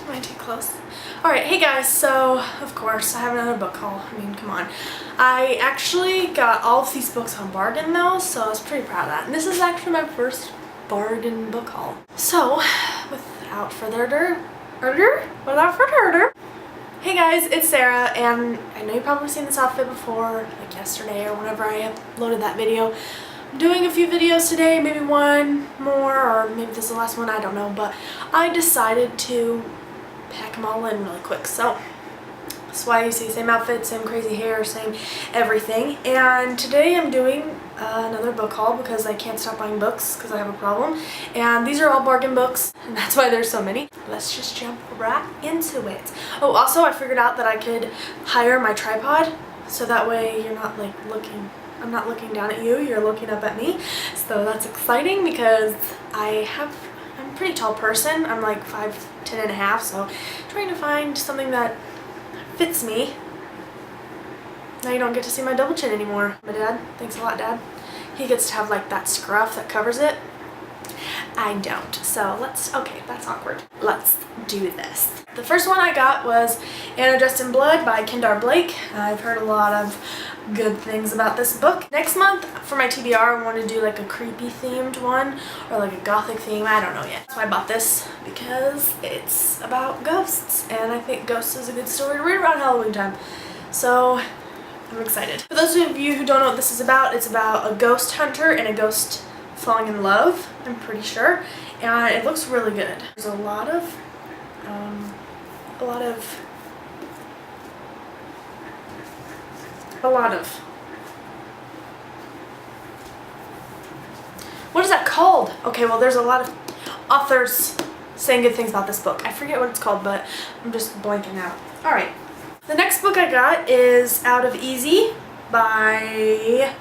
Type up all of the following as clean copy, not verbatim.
Am I too close? Alright, hey guys, so of course I have another book haul. I mean, come on. I actually got all of these books on bargain though, so I was pretty proud of that. And this is actually my first bargain book haul. So, without further ado, hey guys, it's Sarah, and I know you've probably seen this outfit before, like yesterday or whenever I uploaded that video. I'm doing a few videos today, maybe one more, or maybe this is the last one, I don't know, but I decided to pack them all in really quick. So that's why you see same outfit, same crazy hair, same everything. And today I'm doing another book haul because I can't stop buying books because I have a problem. And these are all bargain books, and that's why there's so many. Let's just jump right into it. Oh, also I figured out that I could hire my tripod, so that way you're not like I'm not looking down at you, you're looking up at me. So that's exciting because I'm a pretty tall person. I'm like 5'10" and a half, so trying to find something that fits me. Now you don't get to see my double chin anymore. My dad, thanks a lot, Dad. He gets to have like that scruff that covers it. I don't. So okay, that's awkward. Let's do this. The first one I got was Anna Dressed in Blood by Kendar Blake. I've heard a lot of good things about this book. Next month for my TBR I want to do like a creepy themed one or like a gothic theme. I don't know yet. So I bought this because it's about ghosts, and I think ghosts is a good story to read around Halloween time. So I'm excited. For those of you who don't know what this is about, it's about a ghost hunter and a ghost falling in love, I'm pretty sure, and it looks really good. There's a lot of what is that called? Okay, well there's a lot of authors saying good things about this book. I forget what it's called, but I'm just blanking out. Alright, the next book I got is Out of Easy by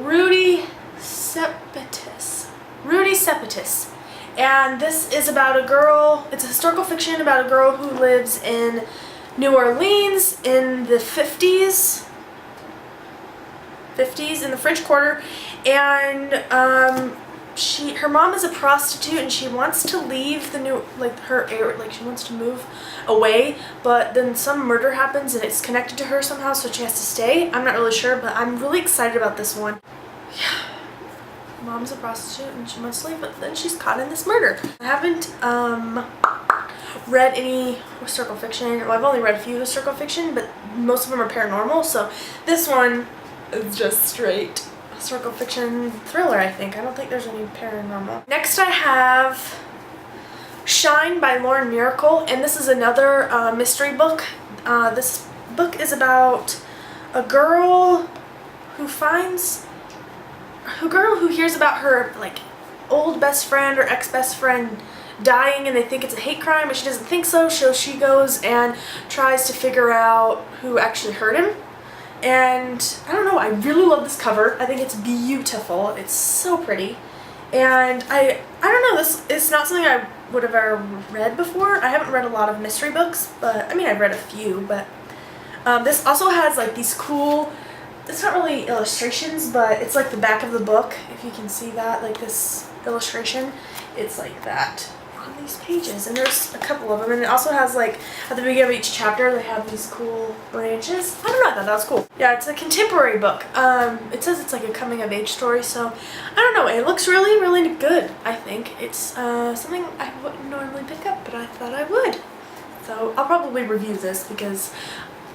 Rudy Sepetys. And this is about a girl, it's a historical fiction about a girl who lives in New Orleans in the 50s in the French Quarter, and her mom is a prostitute and she wants to leave she wants to move away, but then some murder happens and it's connected to her somehow, so she has to stay. I'm not really sure, but I'm really excited about this one. Yeah. Mom's a prostitute and she wants to leave, but then she's caught in this murder. I haven't read any historical fiction. Well, I've only read a few historical fiction, but most of them are paranormal, so this one is just straight historical fiction thriller, I think. I don't think there's any paranormal. Next I have Shine by Lauren Miracle, and this is another mystery book. This book is about a girl who hears about her like old best friend or ex-best friend dying, and they think it's a hate crime, but she doesn't think so, so she goes and tries to figure out who actually hurt him. And I don't know, I really love this cover. I think it's beautiful. It's so pretty. And I don't know, this is not something I would have ever read before. I haven't read a lot of mystery books, but I mean I've read a few, but this also has like these cool, it's not really illustrations, but it's like the back of the book, if you can see that, like this illustration, it's like that on these pages, and there's a couple of them, and it also has like at the beginning of each chapter they have these cool branches. I don't know, I thought that was cool. Yeah, it's a contemporary book. It says it's like a coming of age story, so I don't know, it looks really, really good. I think it's something I wouldn't normally pick up, but I thought I would. So I'll probably review this because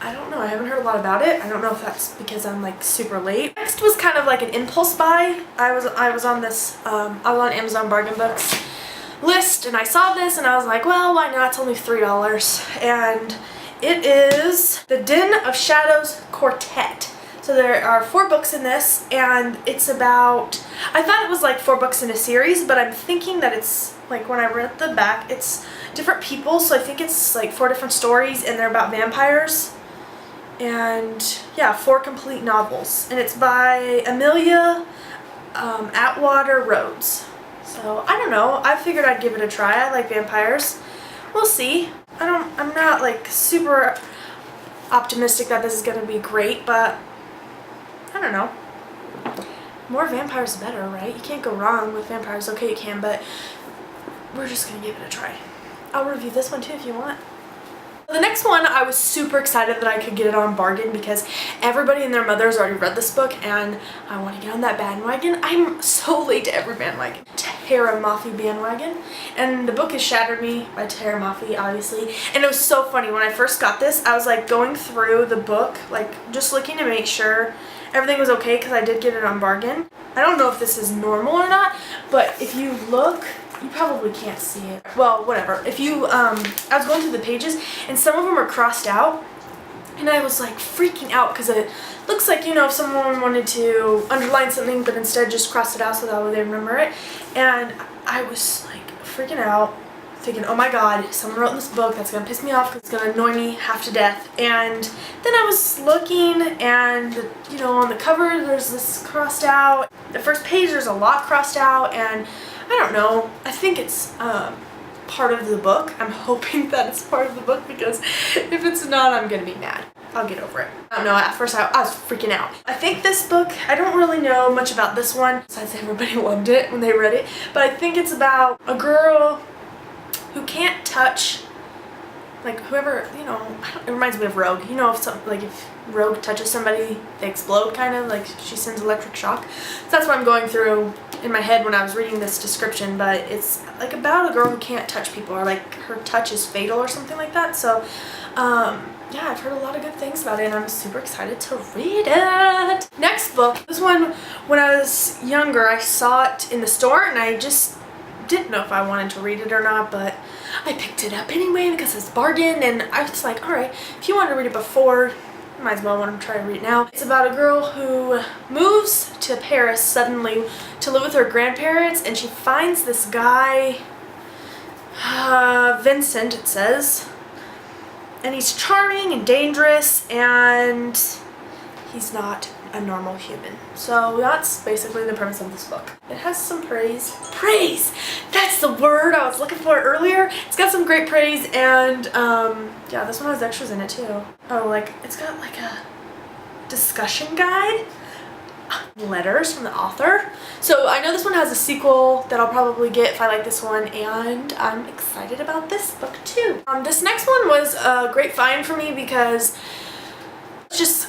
I don't know, I haven't heard a lot about it. I don't know if that's because I'm like super late. Next was kind of like an impulse buy. I was on this I was on Amazon Bargain Books list, and I saw this and I was like, well, why not? It's only $3, and it is The Den of Shadows Quartet. So there are 4 books in this, and it's about, I thought it was like 4 books in a series, but I'm thinking that it's like, when I read the back, it's different people, so I think it's like 4 different stories, and they're about vampires. And yeah, 4 complete novels, and it's by Amelia Atwater Rhodes. So I don't know, I figured I'd give it a try. I like vampires. We'll see. I'm not like super optimistic that this is gonna be great, but I don't know. More vampires better, right? You can't go wrong with vampires. Okay, you can, but we're just gonna give it a try. I'll review this one too if you want. The next one, I was super excited that I could get it on bargain because everybody and their mother's already read this book and I want to get on that bandwagon. I'm so late to every bandwagon. Tara Mafi bandwagon. And the book is Shatter Me by Tara Mafi, obviously. And it was so funny. When I first got this, I was like going through the book, like just looking to make sure everything was okay because I did get it on bargain. I don't know if this is normal or not, but if you look, you probably can't see it. Well, whatever. If you, I was going through the pages and some of them are crossed out and I was like freaking out because it looks like, you know, if someone wanted to underline something but instead just crossed it out so that way they remember it. And I was like freaking out, thinking, oh my god, someone wrote in this book, that's gonna piss me off because it's gonna annoy me half to death. And then I was looking and, you know, on the cover there's this crossed out. The first page there's a lot crossed out and I don't know. I think it's part of the book. I'm hoping that it's part of the book because if it's not, I'm gonna be mad. I'll get over it. I don't know, at first I was freaking out. I think this book, I don't really know much about this one, besides everybody loved it when they read it, but I think it's about a girl who can't touch, like whoever, you know, it reminds me of Rogue. You know, if Rogue touches somebody, they explode kind of, like she sends electric shock. So that's what I'm going through in my head when I was reading this description, but it's like about a girl who can't touch people or like her touch is fatal or something like that. So yeah, I've heard a lot of good things about it and I'm super excited to read it. Next book, this one when I was younger I saw it in the store and I just didn't know if I wanted to read it or not, but I picked it up anyway because it's bargain and I was like, alright, if you want to read it before, you might as well want to try to read it now. It's about a girl who moves to Paris suddenly to live with her grandparents and she finds this guy, Vincent it says, and he's charming and dangerous and he's not a normal human. So that's basically the premise of this book. It has some praise. Praise! That's the word I was looking for earlier. It's got some great praise and yeah, this one has extras in it too. Oh, like it's got like a discussion guide, letters from the author. So I know this one has a sequel that I'll probably get if I like this one and I'm excited about this book too. This next one was a great find for me because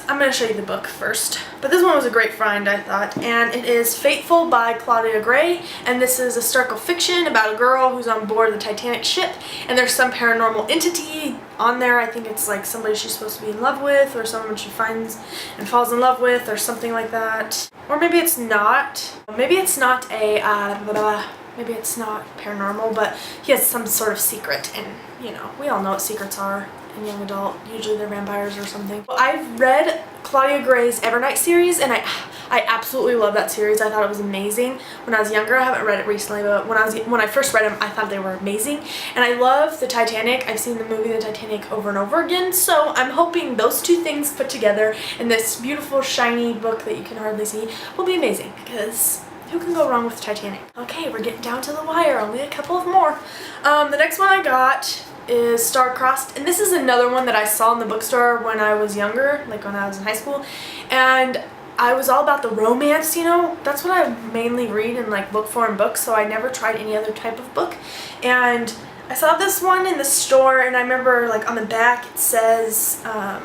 I'm going to show you the book first, but this one was a great find I thought, and it is Fateful by Claudia Gray, and this is a historical fiction about a girl who's on board the Titanic ship and there's some paranormal entity on there. I think it's like somebody she's supposed to be in love with or someone she finds and falls in love with or something like that. Or maybe it's not. Maybe it's not maybe it's not paranormal, but he has some sort of secret and, you know, we all know what secrets are. In young adult, usually they're vampires or something. Well, I've read Claudia Gray's Evernight series and I absolutely love that series. I thought it was amazing when I was younger. I haven't read it recently, but when I first read them, I thought they were amazing. And I love the Titanic. I've seen the movie The Titanic over and over again, so I'm hoping those two things put together in this beautiful shiny book that you can hardly see will be amazing because who can go wrong with Titanic? Okay, we're getting down to the wire. Only a couple of more. The next one I got is Starcrossed, and this is another one that I saw in the bookstore when I was younger, like when I was in high school, and I was all about the romance, you know, that's what I mainly read in like book form books, so I never tried any other type of book, and I saw this one in the store and I remember like on the back it says, I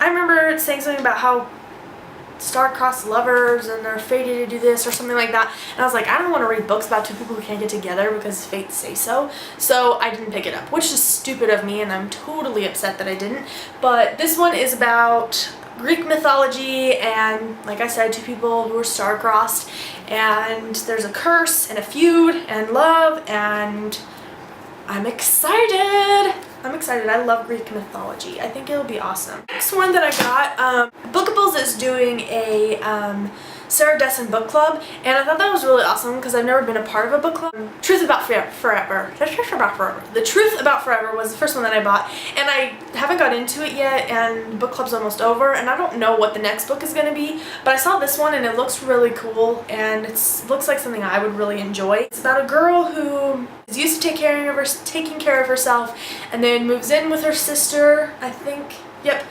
remember it saying something about how star-crossed lovers and they're fated to do this or something like that, and I was like, I don't want to read books about two people who can't get together because fate say so I didn't pick it up, which is stupid of me and I'm totally upset that I didn't. But this one is about Greek mythology and, like I said, two people who are star-crossed and there's a curse and a feud and love and I'm excited. I love Greek mythology. I think it'll be awesome. Next one that I got, Bookables is doing a Sarah Dessen book club, and I thought that was really awesome because I've never been a part of a book club. The Truth About Forever was the first one that I bought, and I haven't got into it yet, and the book club's almost over, and I don't know what the next book is going to be, but I saw this one and it looks really cool, and it looks like something I would really enjoy. It's about a girl who is used to taking care of herself, and then moves in with her sister, I think. Yep.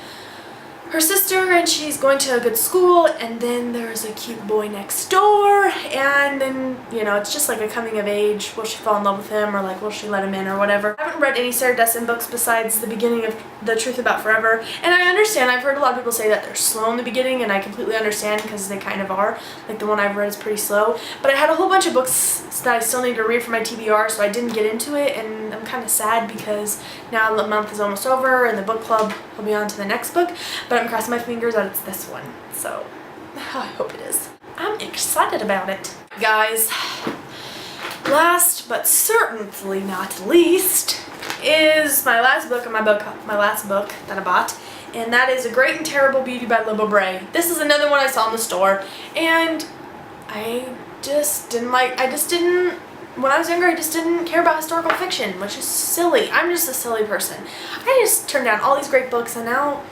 her sister, and she's going to a good school, and then there's a cute boy next door, and then, you know, it's just like a coming of age. Will she fall in love with him, or like will she let him in, or whatever. I haven't read any Sarah Dessen books besides the beginning of The Truth About Forever, and I understand. I've heard a lot of people say that they're slow in the beginning, and I completely understand because they kind of are. Like the one I've read is pretty slow, but I had a whole bunch of books that I still need to read for my TBR, so I didn't get into it, and I'm kind of sad because now the month is almost over and the book club will be on to the next book, but I'm crossing my fingers that it's this one, so I hope it is. I'm excited about it. Guys, last but certainly not least is my last book that I bought, and that is A Great and Terrible Beauty by Lobo Bray. This is another one I saw in the store, and I just didn't, when I was younger, I just didn't care about historical fiction, which is silly. I'm just a silly person. I just turned down all these great books, and now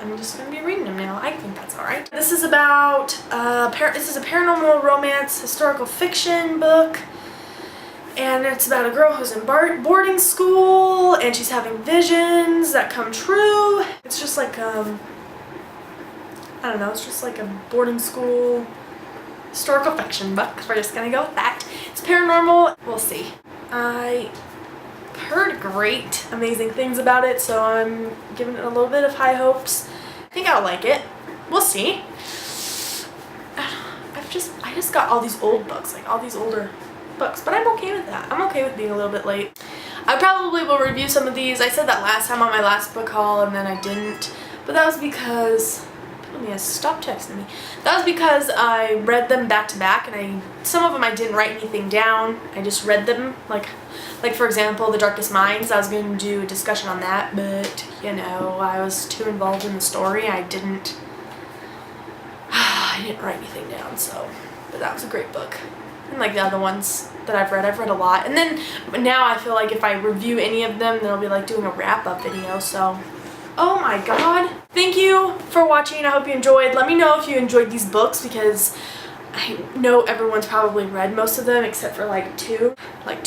I'm just going to be reading them now. I think that's alright. This is about, this is a paranormal romance historical fiction book, and it's about a girl who's in boarding school, and she's having visions that come true. It's just like, I don't know, it's just like a boarding school historical fiction book. We're just gonna go with that. It's paranormal. We'll see. I heard great, amazing things about it, so I'm giving it a little bit of high hopes. I think I'll like it. We'll see. I just got all these old books, like all these older books, but I'm okay with that. I'm okay with being a little bit late. I probably will review some of these. I said that last time on my last book haul, and then I didn't, but that was because stop texting me. That was because I read them back to back, and some of them I didn't write anything down. I just read them, like for example, The Darkest Minds. I was going to do a discussion on that, but you know, I was too involved in the story. I didn't write anything down. So, but that was a great book. And like the other ones that I've read a lot. And then now I feel like if I review any of them, then I'll be like doing a wrap-up video. So, oh my god. Thank you for watching. I hope you enjoyed. Let me know if you enjoyed these books, because I know everyone's probably read most of them except for like two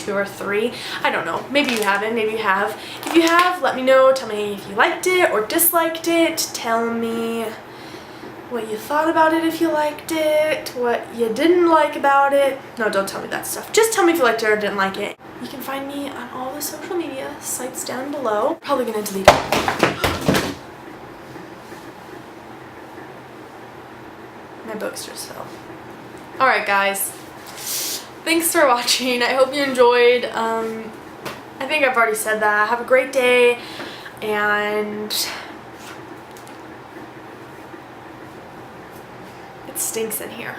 or three. I don't know. Maybe you haven't. Maybe you have. If you have, let me know. Tell me if you liked it or disliked it. Tell me what you thought about it if you liked it, what you didn't like about it. No, don't tell me that stuff. Just tell me if you liked it or didn't like it. You can find me on all the social media sites down below. Probably gonna delete it. My books just fell. Alright guys, thanks for watching. I hope you enjoyed. I think I've already said that. Have a great day, and it stinks in here.